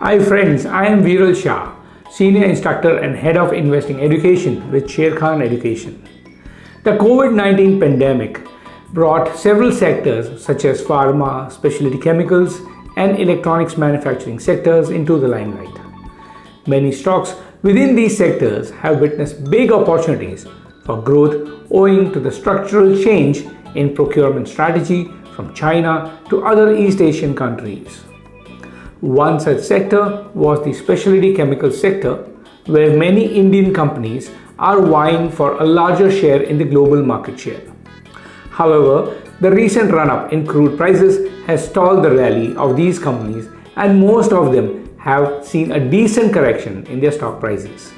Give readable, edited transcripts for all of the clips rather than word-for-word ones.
Hi friends, I am Viral Shah, Senior Instructor and Head of Investing Education with Sharekhan Education. The COVID-19 pandemic brought several sectors such as pharma, specialty chemicals, and electronics manufacturing sectors into the limelight. Many stocks within these sectors have witnessed big opportunities for growth owing to the structural change in procurement strategy from China to other East Asian countries. One such sector was the specialty chemicals sector, where many Indian companies are vying for a larger share in the global market share. However, the recent run-up in crude prices has stalled the rally of these companies, and most of them have seen a decent correction in their stock prices.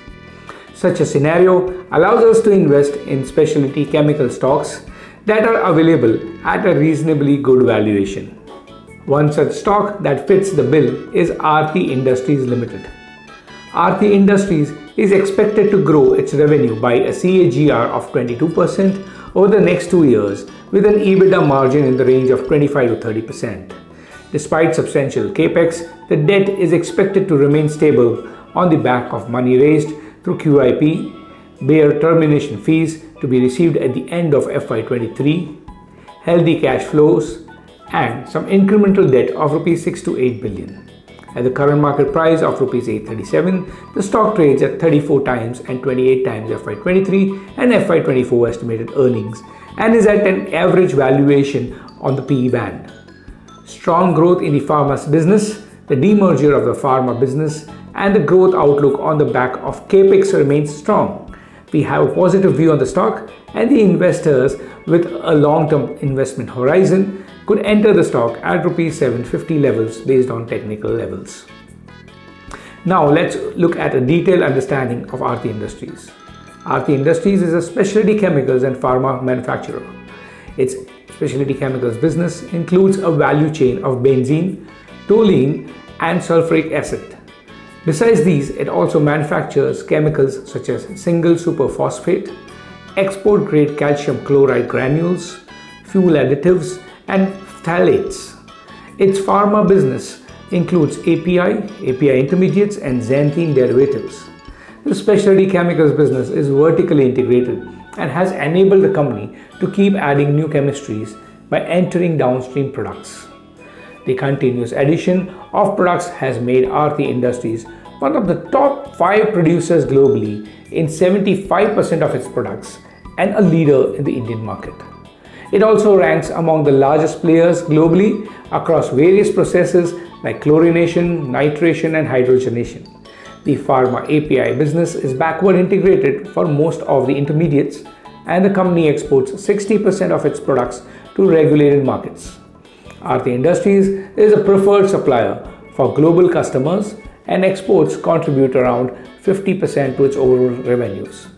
Such a scenario allows us to invest in specialty chemical stocks that are available at a reasonably good valuation. One such stock that fits the bill is Aarti Industries Limited. Aarti Industries is expected to grow its revenue by a CAGR of 22% over the next 2 years with an EBITDA margin in the range of 25 to 30%. Despite substantial capex, the debt is expected to remain stable on the back of money raised through QIP, bare termination fees to be received at the end of FY23, healthy cash flows, and some incremental debt of Rs 6 to 8 billion. At the current market price of Rs 837, the stock trades at 34 times and 28 times FY23 and FY24 estimated earnings and is at an average valuation on the PE band. Strong growth in the pharma business, the demerger of the pharma business, and the growth outlook on the back of capex remains strong. We have a positive view on the stock, and the investors with a long-term investment horizon could enter the stock at Rs 750 levels based on technical levels. Now let's look at a detailed understanding of Aarti Industries. Aarti Industries is a specialty chemicals and pharma manufacturer. Its specialty chemicals business includes a value chain of benzene, toluene, and sulfuric acid. Besides these, it also manufactures chemicals such as single superphosphate, export-grade calcium chloride granules, fuel additives, and phthalates. Its pharma business includes API intermediates, and xanthine derivatives. The specialty chemicals business is vertically integrated and has enabled the company to keep adding new chemistries by entering downstream products. The continuous addition of products has made Aarti Industries one of the top 5 producers globally in 75% of its products and a leader in the Indian market. It also ranks among the largest players globally across various processes like chlorination, nitration, and hydrogenation. The pharma API business is backward integrated for most of the intermediates, and the company exports 60% of its products to regulated markets. Aarti Industries is a preferred supplier for global customers, and exports contribute around 50% to its overall revenues.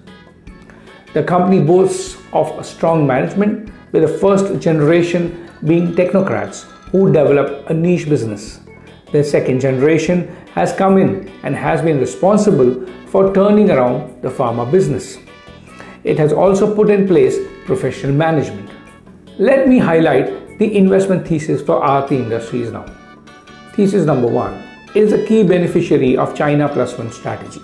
The company boasts of a strong management, with the first generation being technocrats who develop a niche business. The second generation has come in and has been responsible for turning around the pharma business. It has also put in place professional management. Let me highlight the investment thesis for Aarti Industries now. Thesis number 1 is a key beneficiary of China Plus One strategy.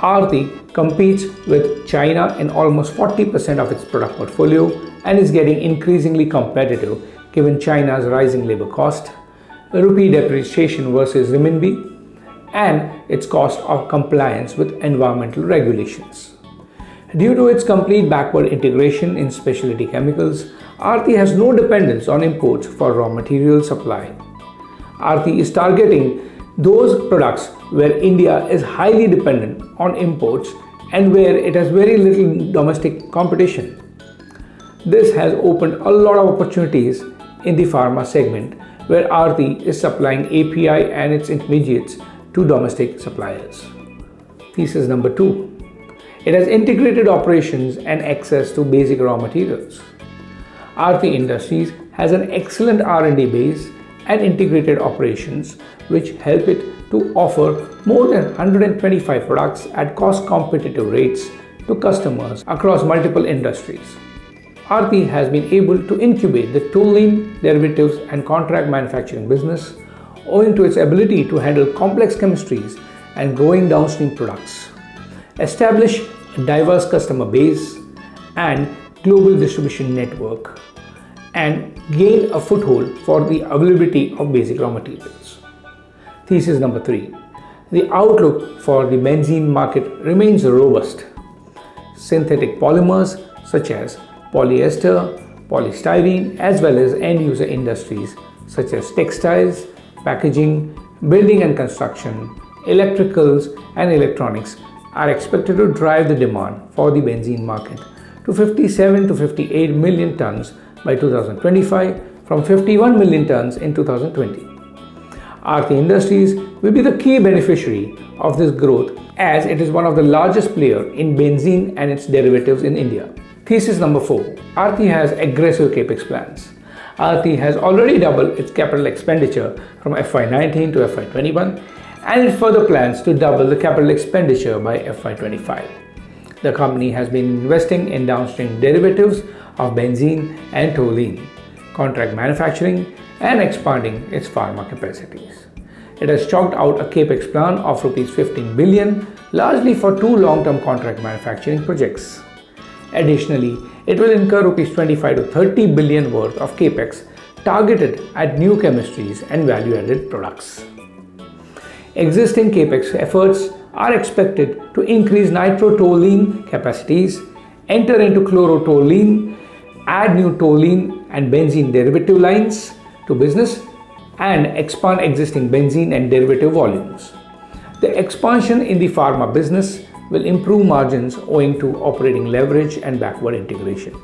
Aarti competes with China in almost 40% of its product portfolio and is getting increasingly competitive given China's rising labor cost, rupee depreciation versus renminbi, and its cost of compliance with environmental regulations. Due to its complete backward integration in specialty chemicals, Aarti has no dependence on imports for raw material supply. Aarti is targeting those products where India is highly dependent on imports and where it has very little domestic competition. This has opened a lot of opportunities in the pharma segment, where Aarti is supplying API and its intermediates to domestic suppliers. Thesis number 2. It has integrated operations and access to basic raw materials. Aarti Industries has an excellent R&D base and integrated operations which help it to offer more than 125 products at cost competitive rates to customers across multiple industries. Aarti has been able to incubate the toluene derivatives and contract manufacturing business, owing to its ability to handle complex chemistries and growing downstream products, establish a diverse customer base and global distribution network, and gain a foothold for the availability of basic raw materials. Thesis number 3. The outlook for the benzene market remains robust. Synthetic polymers such as polyester, polystyrene, as well as end-user industries such as textiles, packaging, building and construction, electricals, and electronics are expected to drive the demand for the benzene market to 57 to 58 million tons by 2025 from 51 million tons in 2020. Aarti Industries will be the key beneficiary of this growth as it is one of the largest players in benzene and its derivatives in India. Thesis number 4. Aarti has aggressive capex plans. Aarti has already doubled its capital expenditure from FY19 to FY21 and it further plans to double the capital expenditure by FY25. The company has been investing in downstream derivatives of benzene and toluene, contract manufacturing, and expanding its pharma capacities. It has chalked out a capex plan of Rs 15 billion, largely for 2 long-term contract manufacturing projects. Additionally, it will incur Rs 25 to 30 billion worth of capex targeted at new chemistries and value-added products. Existing capex efforts are expected to increase nitrotoluene capacities, enter into chlorotoluene, add new toluene and benzene derivative lines to business, and expand existing benzene and derivative volumes. The expansion in the pharma business will improve margins owing to operating leverage and backward integration.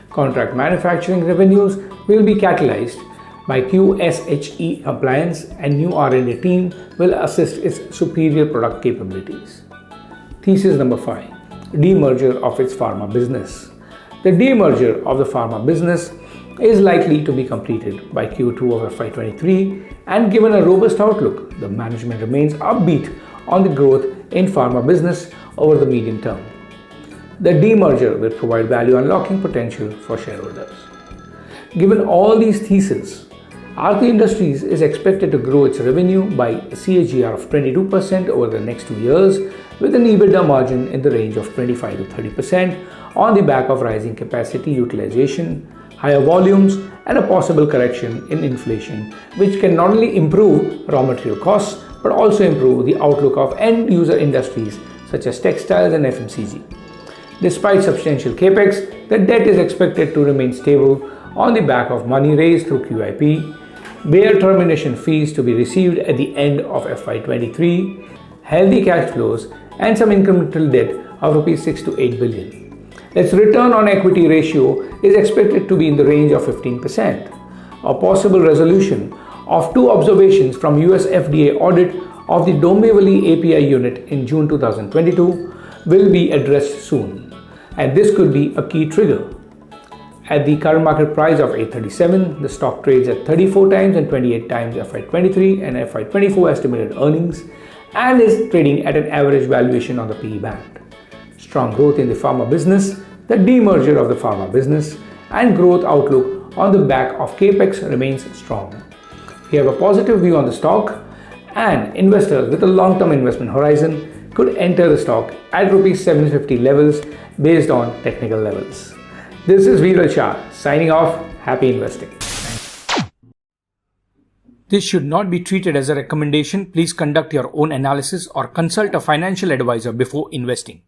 Contract manufacturing revenues will be catalyzed by QSHE compliance and new R&D team will assist its superior product capabilities. Thesis number 5. Demerger of its pharma business. The demerger of the pharma business is likely to be completed by Q2 of FY23 and given a robust outlook, the management remains upbeat on the growth in pharma business over the medium term. The demerger will provide value unlocking potential for shareholders. Given all these theses, Aarti Industries is expected to grow its revenue by a CAGR of 22% over the next 2 years with an EBITDA margin in the range of 25 to 30% on the back of rising capacity utilization, higher volumes, and a possible correction in inflation, which can not only improve raw material costs but also improve the outlook of end user industries such as textiles and FMCG. Despite substantial capex, the debt is expected to remain stable on the back of money raised through QIP, Bayer termination fees to be received at the end of FY23, healthy cash flows, and some incremental debt of Rs 6 to 8 billion. Its return on equity ratio is expected to be in the range of 15%. A possible resolution of 2 observations from US FDA audit of the Dombivli API unit in June 2022 will be addressed soon, and this could be a key trigger. At the current market price of 837, the stock trades at 34 times and 28 times FY23 and FY24 estimated earnings and is trading at an average valuation on the PE band. Strong growth in the pharma business, the demerger of the pharma business, and growth outlook on the back of capex remains strong. We have a positive view on the stock, and investors with a long-term investment horizon could enter the stock at Rs 750 levels based on technical levels. This is Viral Shah signing off. Happy investing. This should not be treated as a recommendation. Please conduct your own analysis or consult a financial advisor before investing.